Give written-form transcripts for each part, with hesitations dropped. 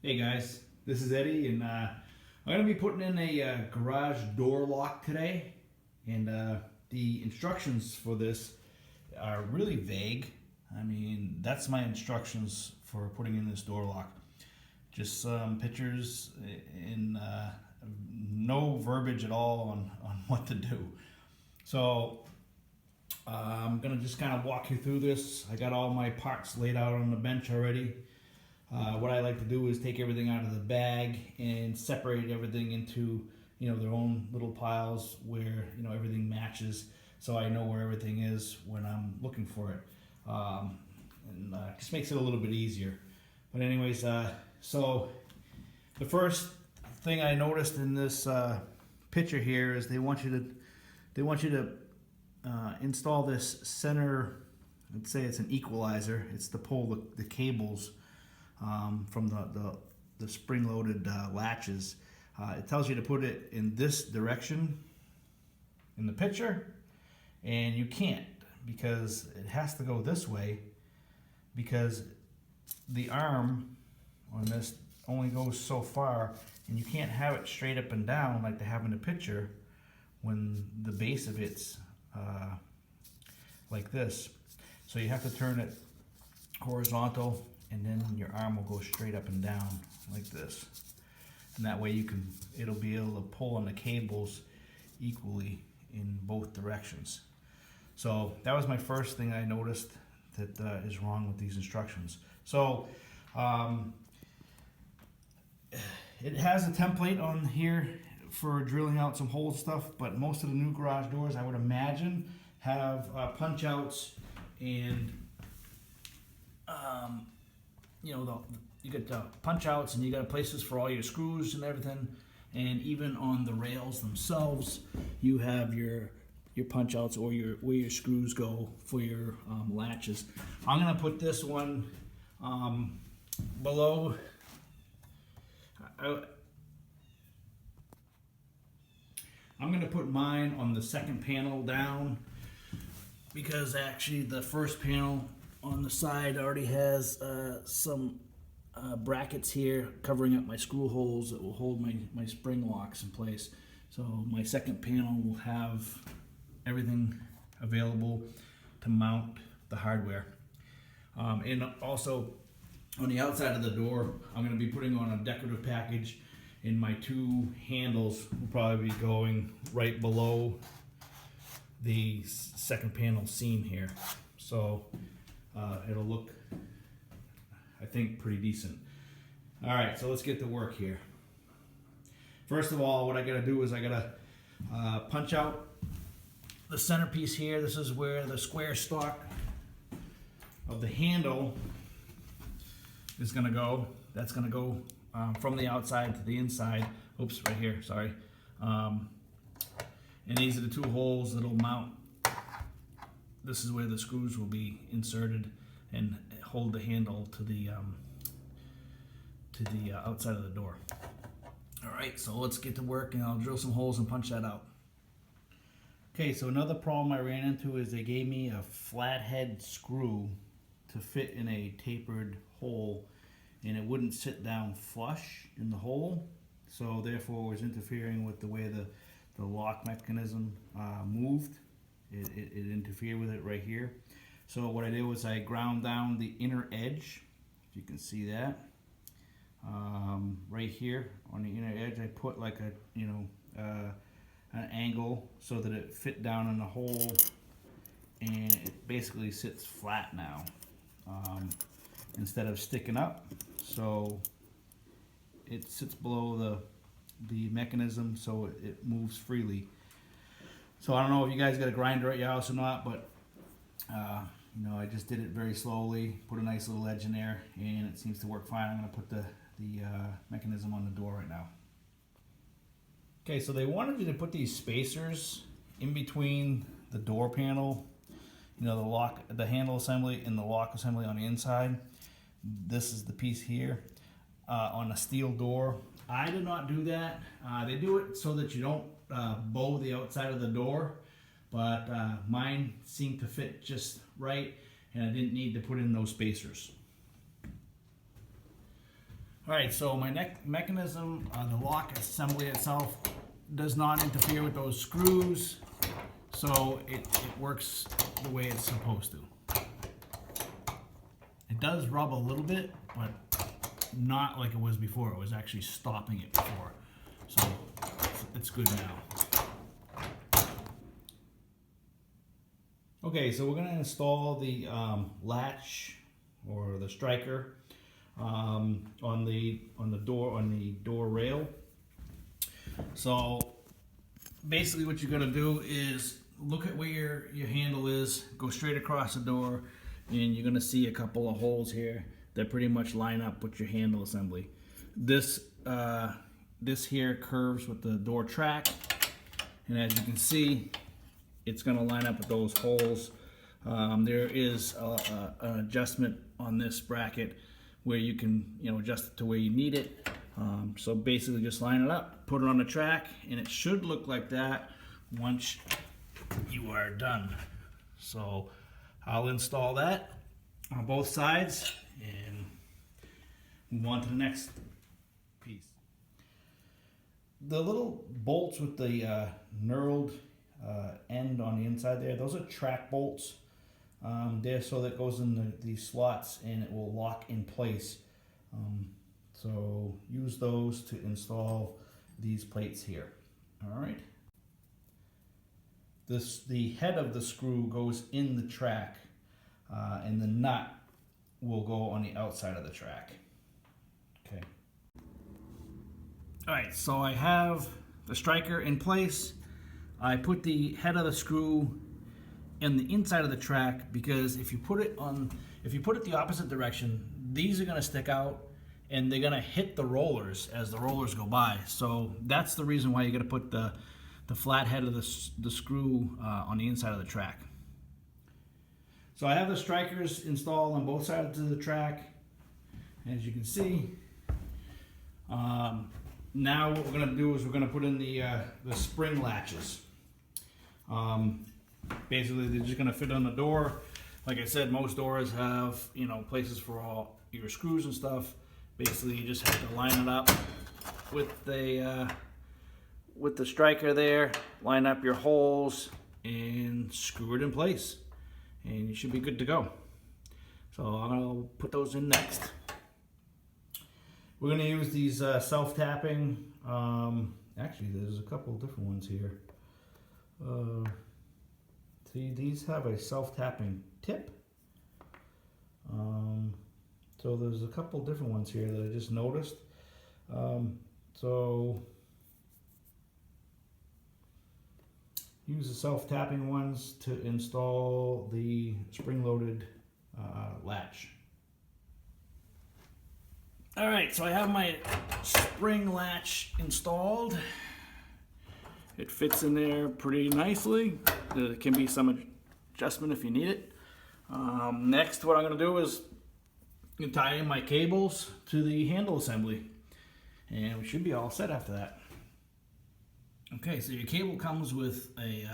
Hey guys, this is Eddie, and I'm going to be putting in a garage door lock today. And the instructions for this are really vague. I mean, that's my instructions for putting in this door lock. Just some pictures and no verbiage at all on what to do. So I'm going to just kind of walk you through this. I got all my parts laid out on the bench already. What I like to do is take everything out of the bag and separate everything into their own little piles where everything matches, so I know where everything is when I'm looking for it, and just makes it a little bit easier. But anyways, so the first thing I noticed in this picture here is they want you to install this center. Let's say it's an equalizer. It's to pull the cables from the spring-loaded latches. It tells you to put it in this direction in the picture, and you can't, because it has to go this way, because the arm on this only goes so far, and you can't have it straight up and down like they have in the picture when the base of it's like this. So you have to turn it horizontal, and then your arm will go straight up and down like this. And that way it'll be able to pull on the cables equally in both directions. So that was my first thing I noticed that is wrong with these instructions. So it has a template on here for drilling out some hole stuff, but most of the new garage doors, I would imagine, have punch outs and you got punch outs, and you got places for all your screws and everything, and even on the rails themselves you have your punch outs or where your screws go for your latches. I'm gonna put this one below. I'm gonna put mine on the second panel down, because actually the first panel on the side already has some brackets here covering up my screw holes that will hold my spring locks in place. So my second panel will have everything available to mount the hardware. And also on the outside of the door, I'm going to be putting on a decorative package, and my two handles will probably be going right below the second panel seam here. So it'll look, I think, pretty decent. All right, so let's get to work here. First of all, what I gotta do is I gotta punch out the centerpiece here. This is where the square stock of the handle is gonna go. That's gonna go from the outside to the inside. Oops, right here, sorry. And these are the two holes that'll mount. This is where the screws will be inserted and hold the handle to the outside of the door. All right, so let's get to work, and I'll drill some holes and punch that out. Okay, so another problem I ran into is they gave me a flathead screw to fit in a tapered hole, and it wouldn't sit down flush in the hole, so therefore it was interfering with the way the lock mechanism moved. It interfered with it right here. So what I did was I ground down the inner edge. If you can see that, right here on the inner edge, I put like an angle so that it fit down in the hole, and it basically sits flat now instead of sticking up. So it sits below the mechanism, so it moves freely. So I don't know if you guys got a grinder at your house or not, but I just did it very slowly, put a nice little edge in there, and it seems to work fine. I'm going to put the mechanism on the door right now. Okay, so they wanted you to put these spacers in between the door panel, the handle assembly and the lock assembly on the inside. This is the piece here on a steel door. I did not do that. They do it so that you don't bow the outside of the door, but mine seemed to fit just right, and I didn't need to put in those spacers. All right, so my neck mechanism, the lock assembly itself, does not interfere with those screws, so it works the way it's supposed to. It does rub a little bit, but not like it was before. It was actually stopping it before, so it's good now. Okay, so we're going to install the latch or the striker on the door rail. So basically what you're going to do is look at where your handle is, go straight across the door, and you're going to see a couple of holes here that pretty much line up with your handle assembly. This here curves with the door track, and as you can see, it's going to line up with those holes. There is an adjustment on this bracket where you can adjust it to where you need it. So basically just line it up, put it on the track, and it should look like that once you are done. So I'll install that on both sides and move on to the next piece. The little bolts with the knurled end on the inside there, those are track bolts. There, so that goes in these slots and it will lock in place. So use those to install these plates here. All right. The head of the screw goes in the track, and the nut will go on the outside of the track. Okay. All right, so I have the striker in place. I put the head of the screw in the inside of the track because if you put it the opposite direction, these are going to stick out and they're going to hit the rollers as the rollers go by. So that's the reason why you got to put the flat head of the screw on the inside of the track. So I have the strikers installed on both sides of the track. As you can see, now what we're going to do is we're going to put in the spring latches. Basically, they're just going to fit on the door. Like I said, most doors have places for all your screws and stuff. Basically, you just have to line it up with the striker there, line up your holes, and screw it in place, and you should be good to go. So I'll put those in next. We're going to use these self-tapping. Actually, there's a couple different ones here. See, these have a self-tapping tip. So there's a couple different ones here that I just noticed. So use the self-tapping ones to install the spring-loaded latch. All right, so I have my spring latch installed. It fits in there pretty nicely. There can be some adjustment if you need it. Next, what I'm going to do is tie in my cables to the handle assembly, and we should be all set after that. Okay, so your cable comes with a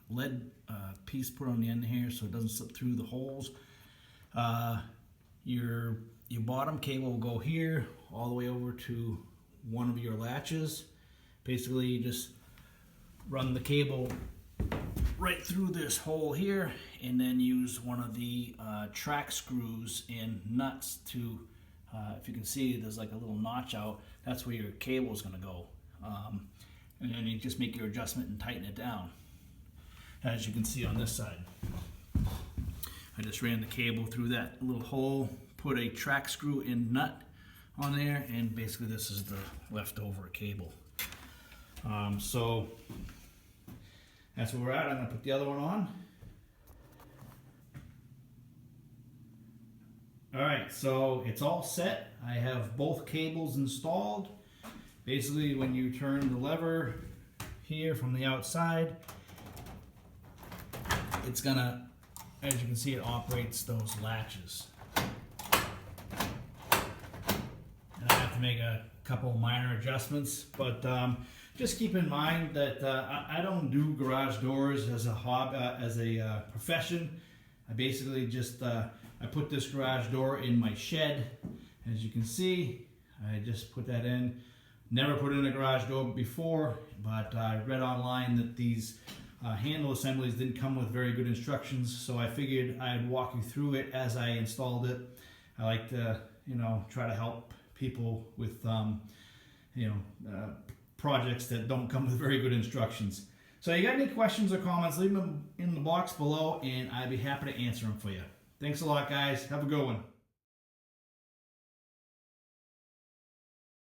lead piece put on the end here so it doesn't slip through the holes. Your bottom cable will go here all the way over to one of your latches. Basically, you just run the cable right through this hole here and then use one of the track screws and nuts to, if you can see, there's like a little notch out. That's where your cable is going to go. And then you just make your adjustment and tighten it down. As you can see on this side, I just ran the cable through that little hole, put a track screw and nut on there, and basically this is the leftover cable. So that's where we're at. I'm going to put the other one on. Alright, so it's all set. I have both cables installed. Basically, when you turn the lever here from the outside, it's gonna, as you can see, it operates those latches. And I have to make a couple minor adjustments, but just keep in mind that I don't do garage doors as a hobby, as a profession. I basically just I put this garage door in my shed. As you can see, I just put that in. Never put in a garage door before, but I read online that these handle assemblies didn't come with very good instructions, so I figured I'd walk you through it as I installed it. I like to, try to help people with, projects that don't come with very good instructions. So you got any questions or comments, leave them in the box below and I'd be happy to answer them for you. Thanks a lot, guys. Have a good one.